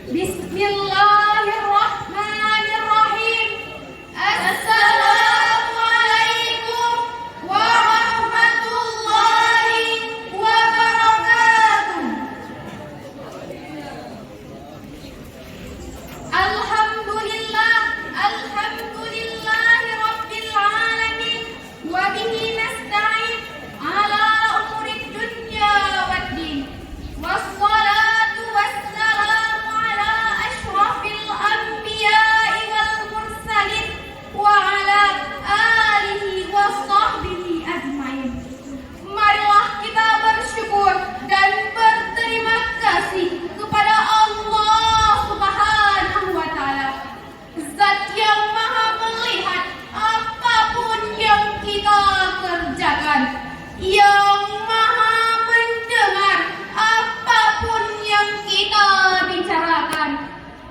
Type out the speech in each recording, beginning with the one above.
Bismillahirrahmanirrahim. Assalamualaikum warahmatullahi wabarakatuh. Alhamdulillahi rabbil alamin wa bihi nasta'in ala umurid dunya waddin. Wassalatu wassalamu ala asyrafil anbiya'i wal mursalin wa ala alihi wa sahbihi ajmain. Marilah kita bersyukur dan berterima kasih kepada Allah Subhanahu wa taala, Zat yang Maha melihat apapun yang kita kerjakan, yang Maha mendengar apapun yang kita bicarakan,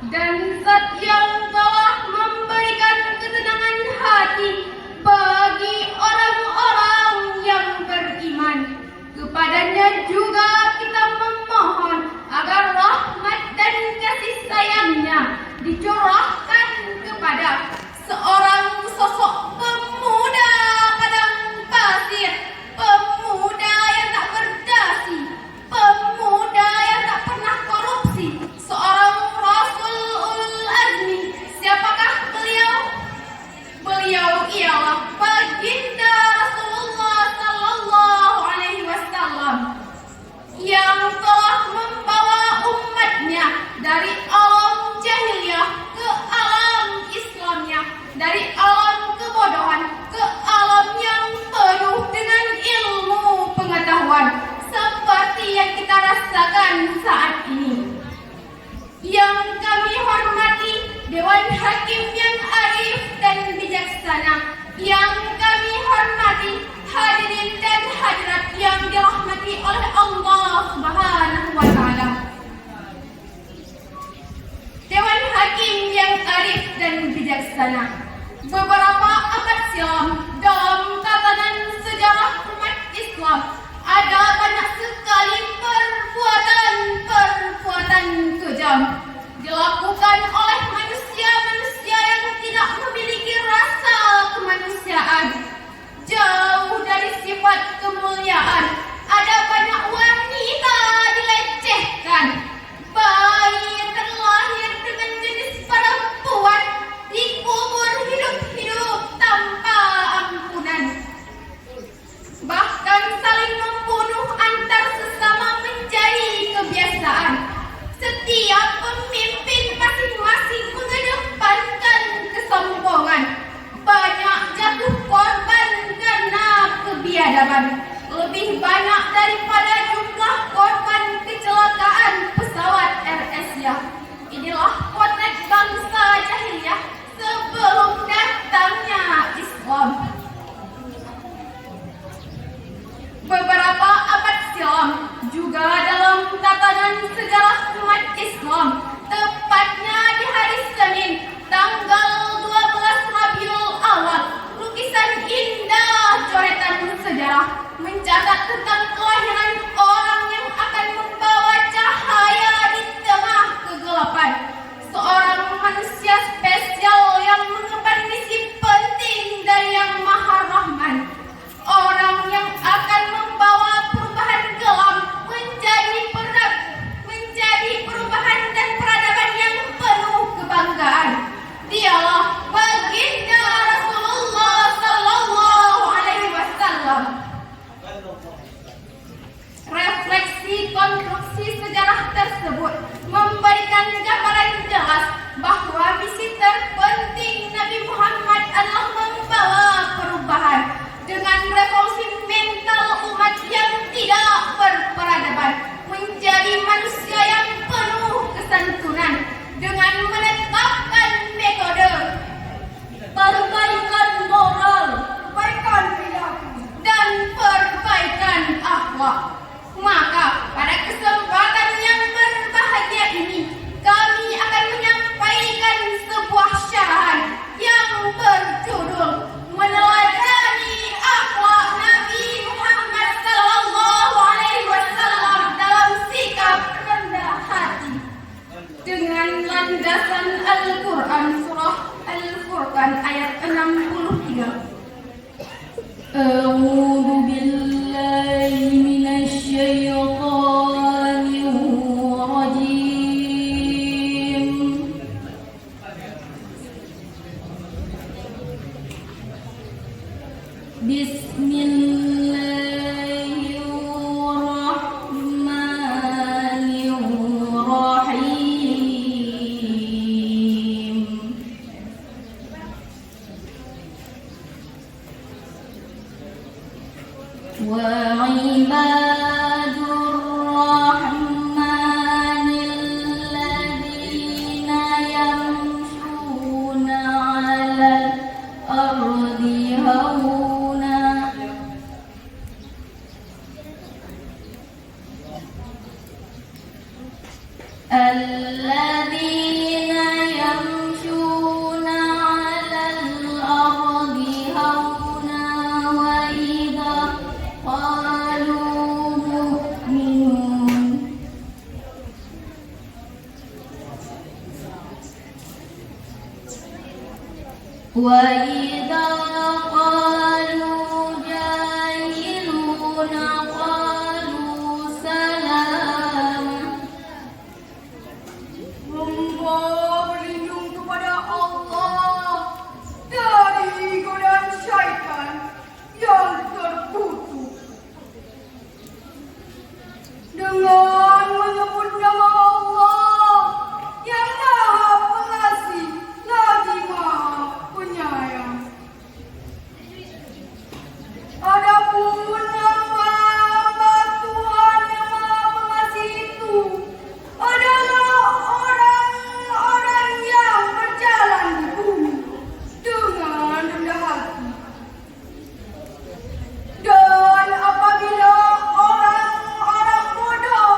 dan Zat yang telah memberikan ketenangan hati bagi orang-orang yang beriman. Kepadanya juga kita memohon agar rahmat dan kasih sayangnya dicurahkan kepada seorang sosok pemuda padang pasir, pemuda yang tak berdasi, pemuda yang tak pernah korupsi, seorang Rasul Ulul Azmi. Siapakah beliau? Beliau ialah baginda Rasulullah sallallahu alaihi wasallam yang telah membawa umatnya dari alam jahiliyah ke alam Islamnya, dari alam kebodohan ke alam yang penuh dengan ilmu pengetahuan seperti yang kita rasakan saat ini. Yang kami hormati Dewan Hakim yang arif dan bijaksana, yang kami hormati hadirin dan hadirat yang dirahmati oleh Allah Subhanahu wa taala. Dewan Hakim yang arif dan bijaksana, beberapa abad silam dalam tatanan sejarah umat Islam ada banyak sekali perbuatan kejam dilakukan oleh manusia-manusia yang tidak memiliki rasa kemanusiaan, jauh dari sifat kemuliaan. Ada banyak wanita dilecehkan, bayi yang terlahir dengan jenis perempuan dikubur hidup-hidup tanpa ampunan. Bahkan saling membunuh antar sesama menjadi kebiasaan. Setiap pemimpin masing-masing mengedepankan kesombongan. Banyak jatuh korban karena kebiadaban. Lebih banyak daripada jumlah korban kecelakaan pesawat AirAsia. Inilah potret bangsa jahiliyah sebelum datangnya Islam. Beberapa abad silam juga dalam tatanan sejarah umat Islam, tepatnya di hari Senin tanggal 12 Rabiul Awal, lukisan indah coretan sejarah mencatat tentang kelahiran orang yang akan membawa cahaya di tengah kegelapan, seorang manusia spesial yang mengemban misi penting dari Yang Maha Rahman, orang yang akan membawa perubahan kelam menjadi perubahan dan peradaban yang penuh kebanggaan. Dialah baginda Rasulullah sallallahu alaihi wasallam. Refleksi konstruksi sejarah tersebut memberikan gambaran jelas bahwa misi terpenting Nabi Muhammad adalah membawa perubahan dengan revolusi mental umat yang tidak berperadaban menjadi manusia yang penuh kesantunan dengan menetapkan metode perbaikan moral, perbaikan perilaku, dan perbaikan akhlak. Maka pada kesempatan yang berbahagia ini kami akan menyampaikan sebuah syarahan yang berjudul Meneladani Akhlak Nabi Muhammad sallallahu alaihi wasallam dalam sikap rendah hati. dengan landasan Al-Quran surah Al-Furqan ayat 63. A'udzu billahi minasy syaithanir rajim. Bismillahirrahmanirrahim. Wa ibadur rahmanil ladzina yamshuna 'alal ardi hauna alladzina yamshuna 'alal ardi hauna wa idza qalu mu'minun wa idza qalu jahiluna qalu salam. Hamba berlindung kepada Allah dari godaan syaitan yang terkutuk dengan menyebut nama Allah yang Maha Pengasih lagi Maha Penyayang. Adapun hamba Tuhan yang Maha Pengasih itu adalah orang-orang yang berjalan di bumi dengan rendah hati. Dan apabila orang-orang bodoh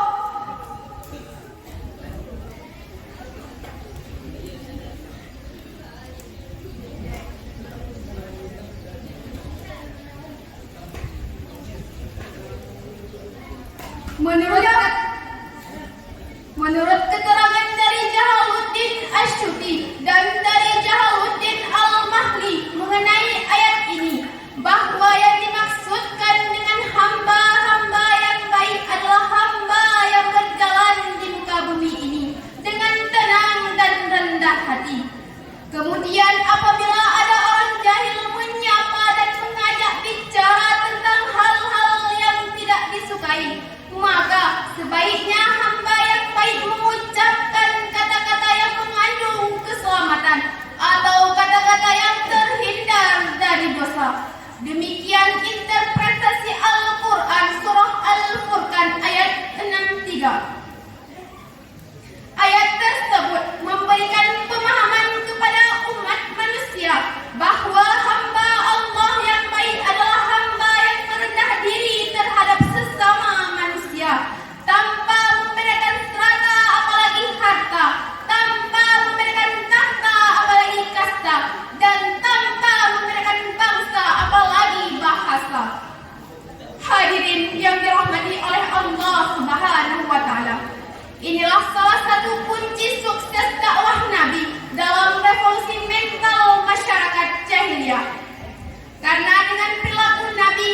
Menurut keterangan dari Jalaluddin Asyuti dan dari Jalaluddin Al-Mahli mengenai ayat ini, bahwa yang dimaksudkan dengan hamba-hamba yang baik adalah hamba yang berjalan di muka bumi ini dengan tenang dan rendah hati. Kemudian apabila ada orang jahil menyapa dan mengajak bicara tentang hal-hal yang tidak disukai, maka sebaiknya hamba yang baik mengucapkan kata-kata yang mengandung keselamatan atau kata-kata yang terhindar dari dosa. Demikian interpretasi Al-Quran surah Al-Furqan ayat 63. Ayat tersebut memberikan pemahaman kepada umat manusia bahwa hamba Allah yang baik adalah hamba yang merendah diri terhadap sesama manusia, tanpa memberikan strata apalagi harta, tanpa memberikan tahta apalagi kasta, dan tanpa memberikan bangsa apalagi bahasa. Hadirin yang dirahmati oleh Allah Subhanahu wa Ta'ala, inilah salah satu kunci sukses dakwah Nabi dalam revolusi mental masyarakat jahiliyah. Karena dengan perilaku Nabi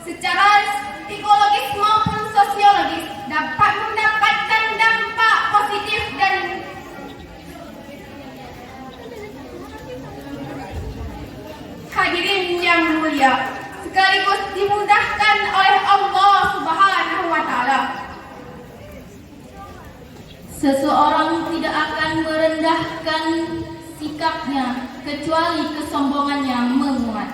secara psikologis maupun sosiologis dapat mendapatkan dampak positif dan hadirin yang mulia, sekaligus dimudahkan oleh Allah Subhanahu wa Ta'ala. Seseorang tidak akan merendahkan sikapnya kecuali kesombongannya menguat.